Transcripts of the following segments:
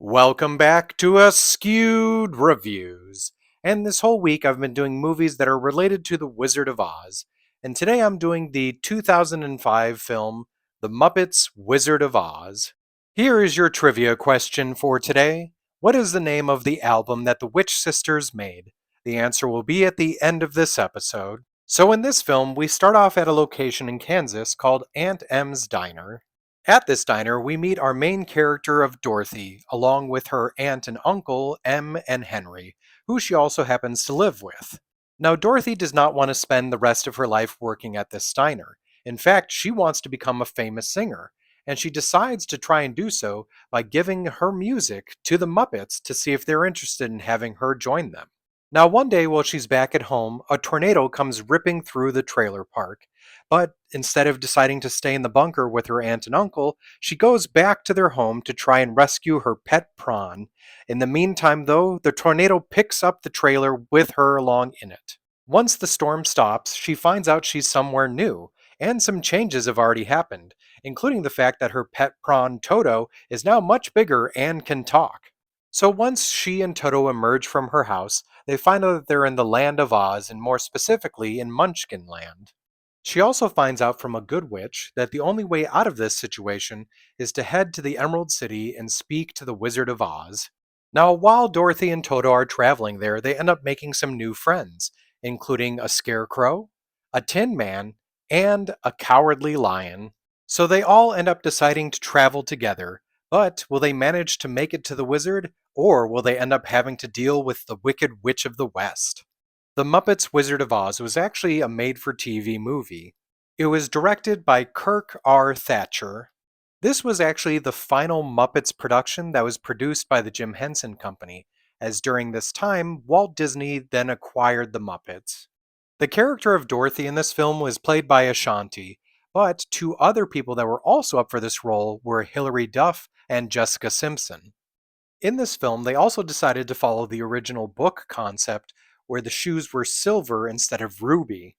Welcome back to Askewed Reviews. And this whole week I've been doing movies that are related to the Wizard of Oz. And today I'm doing the 2005 film The Muppets Wizard of Oz. Here is your trivia question for today. What is the name of the album that the Witch Sisters made? The answer will be at the end of this episode. So in this film, we start off at a location in Kansas called Aunt Em's Diner. At this diner, we meet our main character of Dorothy, along with her aunt and uncle, Em and Henry, who she also happens to live with. Now, Dorothy does not want to spend the rest of her life working at this diner. In fact, she wants to become a famous singer, and she decides to try and do so by giving her music to the Muppets to see if they're interested in having her join them. Now, one day while she's back at home, a tornado comes ripping through the trailer park. But instead of deciding to stay in the bunker with her aunt and uncle, she goes back to their home to try and rescue her pet prawn. In the meantime, though, the tornado picks up the trailer with her along in it. Once the storm stops, she finds out she's somewhere new, and some changes have already happened, including the fact that her pet prawn Toto is now much bigger and can talk. So once she and Toto emerge from her house, they find out that they're in the land of Oz, and more specifically in Munchkin Land. She also finds out from a good witch that the only way out of this situation is to head to the Emerald City and speak to the Wizard of Oz. Now, while Dorothy and Toto are traveling there, they end up making some new friends, including a scarecrow, a tin man, and a cowardly lion. So they all end up deciding to travel together, but will they manage to make it to the wizard, or will they end up having to deal with the Wicked Witch of the West? The Muppets Wizard of Oz was actually a made for TV movie. It was directed by Kirk R. Thatcher. This was actually the final Muppets production that was produced by the Jim Henson Company, as during this time, Walt Disney then acquired the Muppets. The character of Dorothy in this film was played by Ashanti, but two other people that were also up for this role were Hilary Duff and Jessica Simpson. In this film, they also decided to follow the original book concept where the shoes were silver instead of ruby.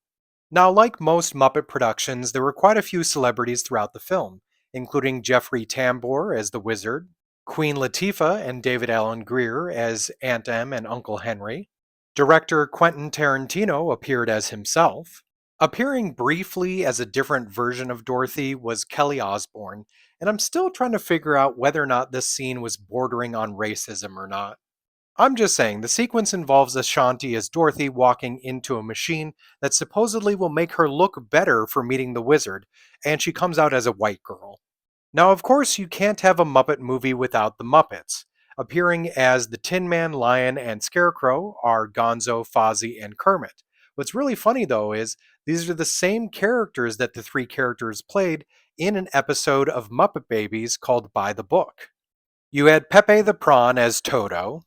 Now, like most Muppet productions, there were quite a few celebrities throughout the film, including Jeffrey Tambor as the wizard, Queen Latifah and David Alan Grier as Aunt Em and Uncle Henry. Director Quentin Tarantino appeared as himself. Appearing briefly as a different version of Dorothy was Kelly Osbourne, and I'm still trying to figure out whether or not this scene was bordering on racism or not. I'm just saying, the sequence involves Ashanti as Dorothy walking into a machine that supposedly will make her look better for meeting the wizard, and she comes out as a white girl. Now, of course, you can't have a Muppet movie without the Muppets. Appearing as the Tin Man, Lion, and Scarecrow are Gonzo, Fozzie, and Kermit. What's really funny, though, is these are the same characters that the three characters played in an episode of Muppet Babies called By the Book. You had Pepe the Prawn as Toto.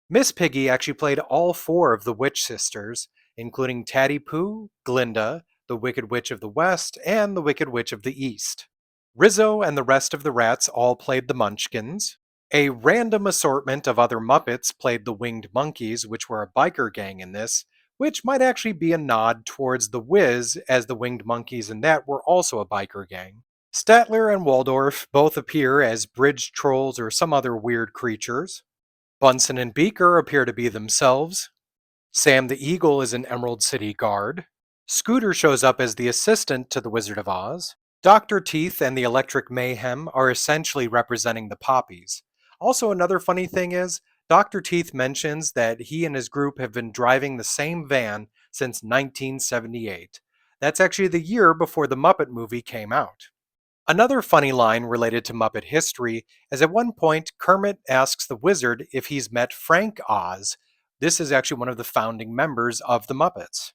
Miss Piggy actually played all four of the Witch Sisters, including Tatty Pooh, Glinda, the Wicked Witch of the West, and the Wicked Witch of the East. Rizzo and the rest of the rats all played the Munchkins. A random assortment of other Muppets played the Winged Monkeys, which were a biker gang in this, which might actually be a nod towards the Wiz, as the Winged Monkeys in that were also a biker gang. Statler and Waldorf both appear as bridge trolls or some other weird creatures. Bunsen and Beaker appear to be themselves. Sam the Eagle is an Emerald City guard. Scooter shows up as the assistant to the Wizard of Oz. Dr. Teeth and the Electric Mayhem are essentially representing the Poppies. Also, another funny thing is, Dr. Teeth mentions that he and his group have been driving the same van since 1978. That's actually the year before the Muppet movie came out. Another funny line related to Muppet history is at one point Kermit asks the wizard if he's met Frank Oz. This is actually one of the founding members of the Muppets.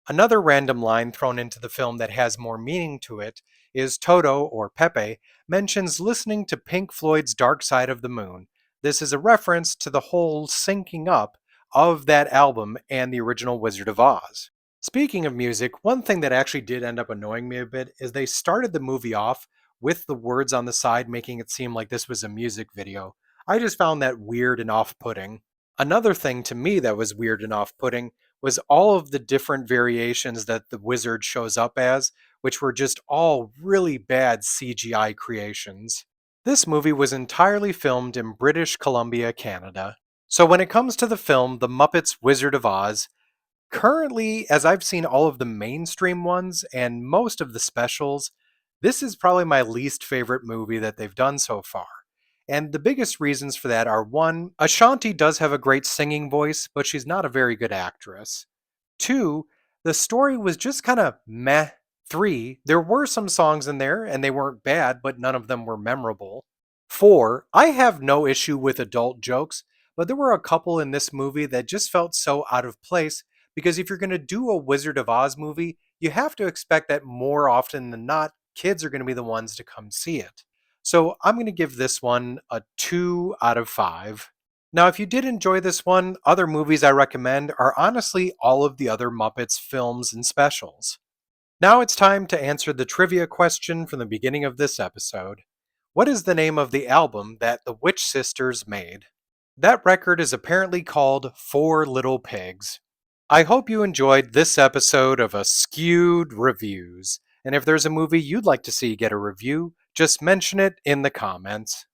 Another random line thrown into the film that has more meaning to it is Toto, or Pepe, mentions listening to Pink Floyd's Dark Side of the Moon. This is a reference to the whole syncing up of that album and the original Wizard of Oz. Speaking of music, one thing that actually did end up annoying me a bit is they started the movie off with the words on the side making it seem like this was a music video. I just found that weird and off-putting. Another thing to me that was weird and off-putting was all of the different variations that the wizard shows up as, which were just all really bad CGI creations. This movie was entirely filmed in British Columbia, Canada. So when it comes to the film The Muppets Wizard of Oz, currently, as I've seen all of the mainstream ones and most of the specials, this is probably my least favorite movie that they've done so far. And the biggest reasons for that are one, Ashanti does have a great singing voice, but she's not a very good actress. Two, the story was just kind of meh. Three, there were some songs in there and they weren't bad, but none of them were memorable. Four, I have no issue with adult jokes, but there were a couple in this movie that just felt so out of place because if you're going to do a Wizard of Oz movie, you have to expect that more often than not, kids are going to be the ones to come see it. So I'm going to give this one a 2 out of 5. Now, if you did enjoy this one, other movies I recommend are honestly all of the other Muppets films and specials. Now it's time to answer the trivia question from the beginning of this episode. What is the name of the album that the Witch Sisters made? That record is apparently called Four Little Pigs. I hope you enjoyed this episode of Askewed Reviews. And if there's a movie you'd like to see get a review, just mention it in the comments.